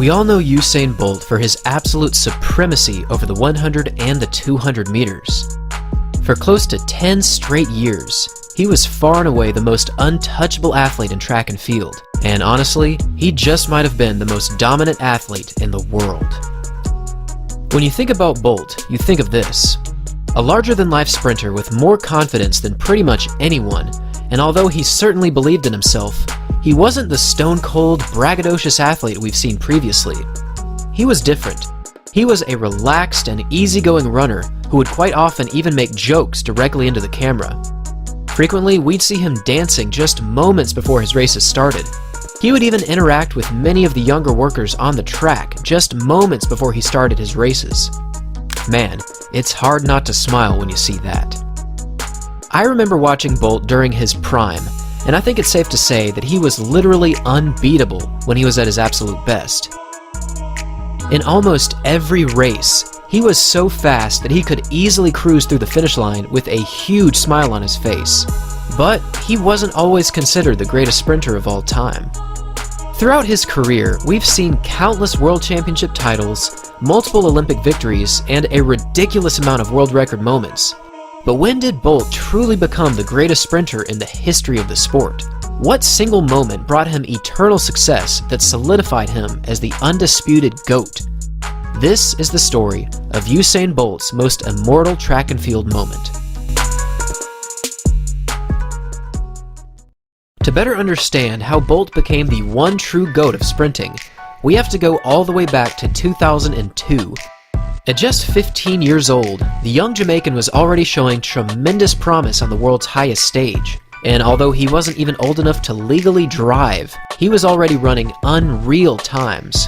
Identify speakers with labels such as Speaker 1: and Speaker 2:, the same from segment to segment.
Speaker 1: We all know Usain Bolt for his absolute supremacy over the 100 and the 200 meters. For close to 10 straight years, he was far and away the most untouchable athlete in track and field, and honestly, he just might have been the most dominant athlete in the world. When you think about Bolt, you think of this: a larger-than-life sprinter with more confidence than pretty much anyone, and although he certainly believed in himself, he wasn't the stone-cold, braggadocious athlete we've seen previously. He was different. He was a relaxed and easygoing runner who would quite often even make jokes directly into the camera. Frequently, we'd see him dancing just moments before his races started. He would even interact with many of the younger workers on the track just moments before he started his races. Man, it's hard not to smile when you see that. I remember watching Bolt during his prime, and I think it's safe to say that he was literally unbeatable when he was at his absolute best. In almost every race, he was so fast that he could easily cruise through the finish line with a huge smile on his face. But he wasn't always considered the greatest sprinter of all time. Throughout his career, we've seen countless world championship titles, multiple Olympic victories, and a ridiculous amount of world record moments. But when did Bolt truly become the greatest sprinter in the history of the sport? What single moment brought him eternal success that solidified him as the undisputed GOAT? This is the story of Usain Bolt's most immortal track and field moment. To better understand how Bolt became the one true GOAT of sprinting, we have to go all the way back to 2002. At just 15 years old, the young Jamaican was already showing tremendous promise on the world's highest stage. And although he wasn't even old enough to legally drive, he was already running unreal times.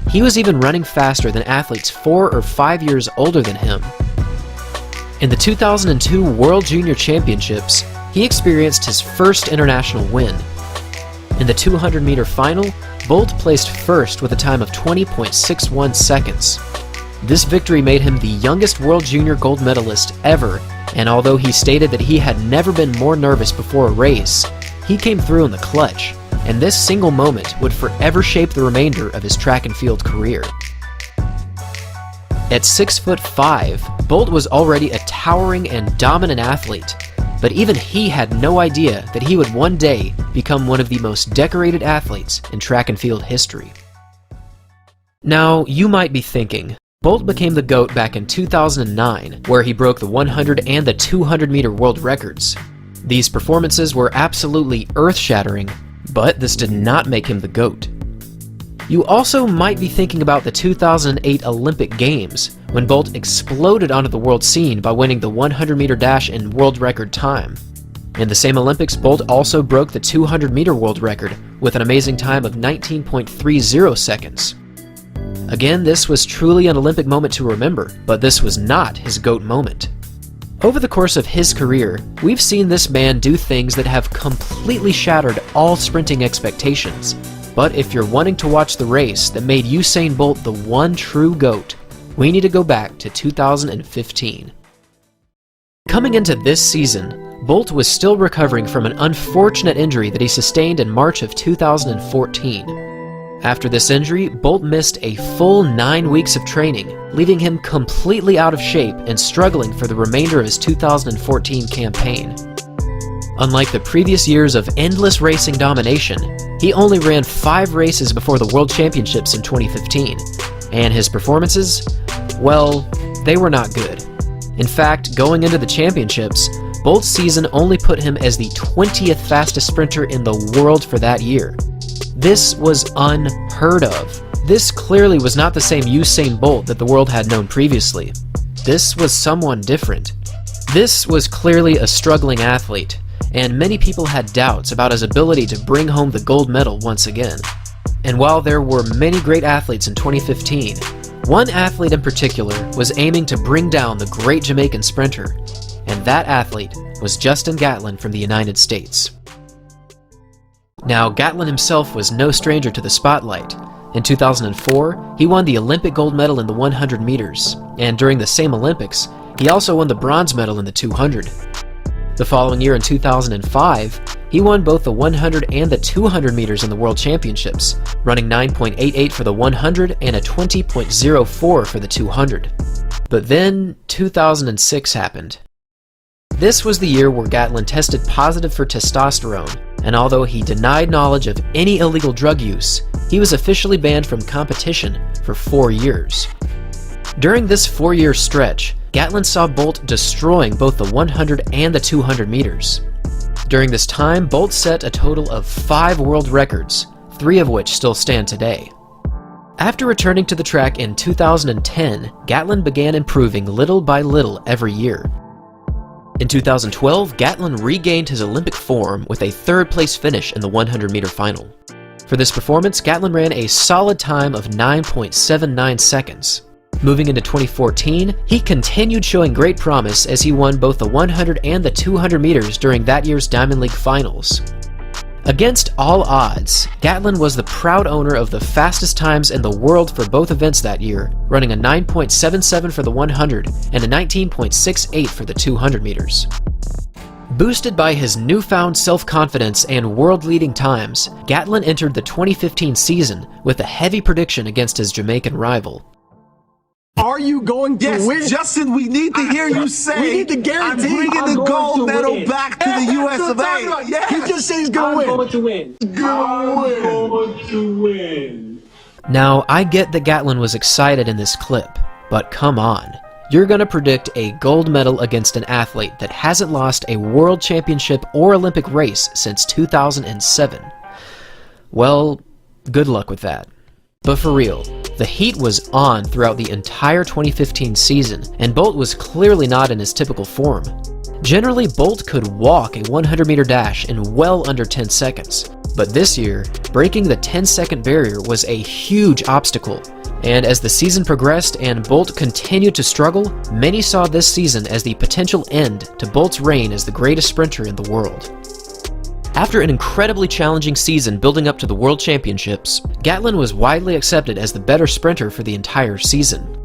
Speaker 1: He was even running faster than athletes 4 or 5 years older than him. In the 2002 World Junior Championships, he experienced his first international win. In the 200-meter final, Bolt placed first with a time of 20.61 seconds. This victory made him the youngest World Junior gold medalist ever, and although he stated that he had never been more nervous before a race, he came through in the clutch, and this single moment would forever shape the remainder of his track and field career. At 6'5", Bolt was already a towering and dominant athlete, but even he had no idea that he would one day become one of the most decorated athletes in track and field history. Now, you might be thinking, Bolt became the GOAT back in 2009, where he broke the 100 and the 200 meter world records. These performances were absolutely earth-shattering, but this did not make him the GOAT. You also might be thinking about the 2008 Olympic Games, when Bolt exploded onto the world scene by winning the 100 meter dash in world record time. In the same Olympics, Bolt also broke the 200 meter world record with an amazing time of 19.30 seconds. Again, this was truly an Olympic moment to remember, but this was not his GOAT moment. Over the course of his career, we've seen this man do things that have completely shattered all sprinting expectations. But if you're wanting to watch the race that made Usain Bolt the one true GOAT, we need to go back to 2015. Coming into this season, Bolt was still recovering from an unfortunate injury that he sustained in March of 2014. After this injury, Bolt missed a full 9 weeks of training, leaving him completely out of shape and struggling for the remainder of his 2014 campaign. Unlike the previous years of endless racing domination, he only ran 5 races before the World Championships in 2015, and his performances, well, they were not good. In fact, going into the championships, Bolt's season only put him as the 20th fastest sprinter in the world for that year. This was unheard of. This clearly was not the same Usain Bolt that the world had known previously. This was someone different. This was clearly a struggling athlete, and many people had doubts about his ability to bring home the gold medal once again. And while there were many great athletes in 2015, one athlete in particular was aiming to bring down the great Jamaican sprinter, and that athlete was Justin Gatlin from the United States. Now, Gatlin himself was no stranger to the spotlight. In 2004, he won the Olympic gold medal in the 100 meters, and during the same Olympics, he also won the bronze medal in the 200. The following year in 2005, he won both the 100 and the 200 meters in the World Championships, running 9.88 for the 100 and a 20.04 for the 200. But then 2006 happened. This was the year where Gatlin tested positive for testosterone, and although he denied knowledge of any illegal drug use, he was officially banned from competition for 4 years. During this 4-year stretch, Gatlin saw Bolt destroying both the 100 and the 200 meters. During this time, Bolt set a total of 5 world records, 3 of which still stand today. After returning to the track in 2010, Gatlin began improving little by little every year. In 2012, Gatlin regained his Olympic form with a 3rd-place finish in the 100-meter final. For this performance, Gatlin ran a solid time of 9.79 seconds. Moving into 2014, he continued showing great promise as he won both the 100 and the 200 meters during that year's Diamond League Finals. Against all odds, Gatlin was the proud owner of the fastest times in the world for both events that year, running a 9.77 for the 100 and a 19.68 for the 200 meters. Boosted by his newfound self-confidence and world-leading times, Gatlin entered the 2015 season with a heavy prediction against his Jamaican rival.
Speaker 2: Are you going to win?
Speaker 3: Yes, Justin, we need to hear you say,
Speaker 2: we need to guarantee
Speaker 3: I'm bringing the gold medal back to the US of A.
Speaker 2: Yes. He just said he's going to win.
Speaker 3: I'm going to win.
Speaker 1: Now, I get that Gatlin was excited in this clip, but come on. You're gonna predict a gold medal against an athlete that hasn't lost a world championship or Olympic race since 2007. Well, good luck with that. But for real, the heat was on throughout the entire 2015 season, and Bolt was clearly not in his typical form. Generally, Bolt could walk a 100-meter dash in well under 10 seconds, but this year, breaking the 10-second barrier was a huge obstacle, and as the season progressed and Bolt continued to struggle, many saw this season as the potential end to Bolt's reign as the greatest sprinter in the world. After an incredibly challenging season building up to the World Championships, Gatlin was widely accepted as the better sprinter for the entire season.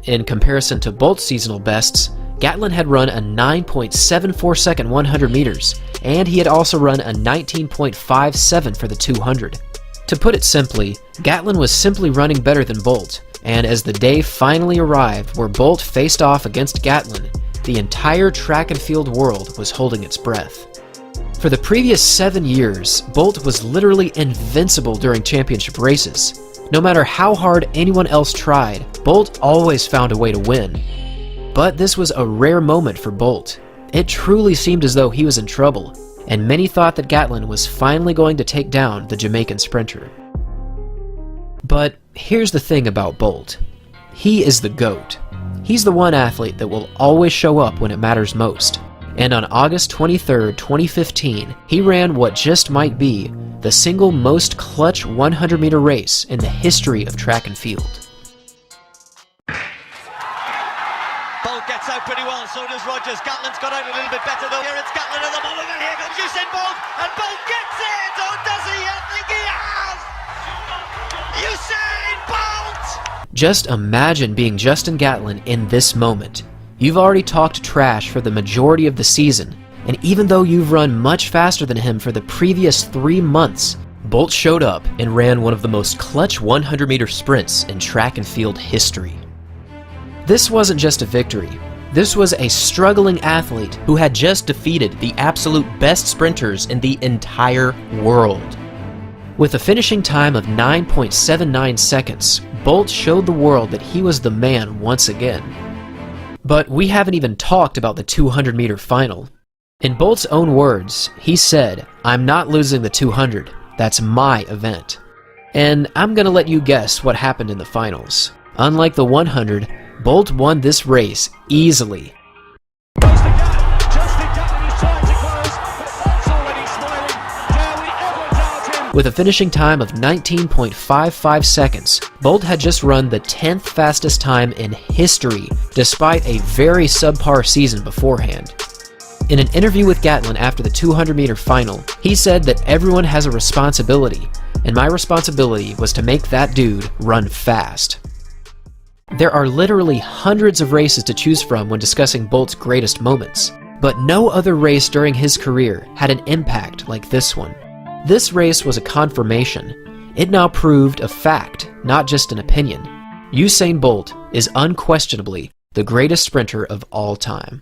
Speaker 1: In comparison to Bolt's seasonal bests, Gatlin had run a 9.74 second 100 meters, and he had also run a 19.57 for the 200. To put it simply, Gatlin was simply running better than Bolt, and as the day finally arrived where Bolt faced off against Gatlin, the entire track and field world was holding its breath. For the previous 7 years, Bolt was literally invincible during championship races. No matter how hard anyone else tried, Bolt always found a way to win. But this was a rare moment for Bolt. It truly seemed as though he was in trouble, and many thought that Gatlin was finally going to take down the Jamaican sprinter. But here's the thing about Bolt. He is the GOAT. He's the one athlete that will always show up when it matters most. And on August 23, 2015, he ran what just might be the single most clutch 100-meter race in the history of track and field.
Speaker 4: Bolt gets out pretty well, so does Rogers. Gatlin's got out a little bit better though. Here it's Gatlin at the moment, and here comes Usain Bolt, and Bolt gets it! Oh, does he? I think he has! Usain Bolt!
Speaker 1: Just imagine being Justin Gatlin in this moment. You've already talked trash for the majority of the season, and even though you've run much faster than him for the previous 3 months, Bolt showed up and ran one of the most clutch 100-meter sprints in track and field history. This wasn't just a victory. This was a struggling athlete who had just defeated the absolute best sprinters in the entire world. With a finishing time of 9.79 seconds, Bolt showed the world that he was the man once again. But we haven't even talked about the 200-meter final. In Bolt's own words, he said, "I'm not losing the 200. That's my event." And I'm gonna let you guess what happened in the finals. Unlike the 100, Bolt won this race easily. With a finishing time of 19.55 seconds, Bolt had just run the 10th fastest time in history, despite a very subpar season beforehand. In an interview with Gatlin after the 200-meter final, he said that everyone has a responsibility, and my responsibility was to make that dude run fast. There are literally hundreds of races to choose from when discussing Bolt's greatest moments, But no other race during his career had an impact like this one. This race was a confirmation. It now proved a fact, not just an opinion. Usain Bolt is unquestionably the greatest sprinter of all time.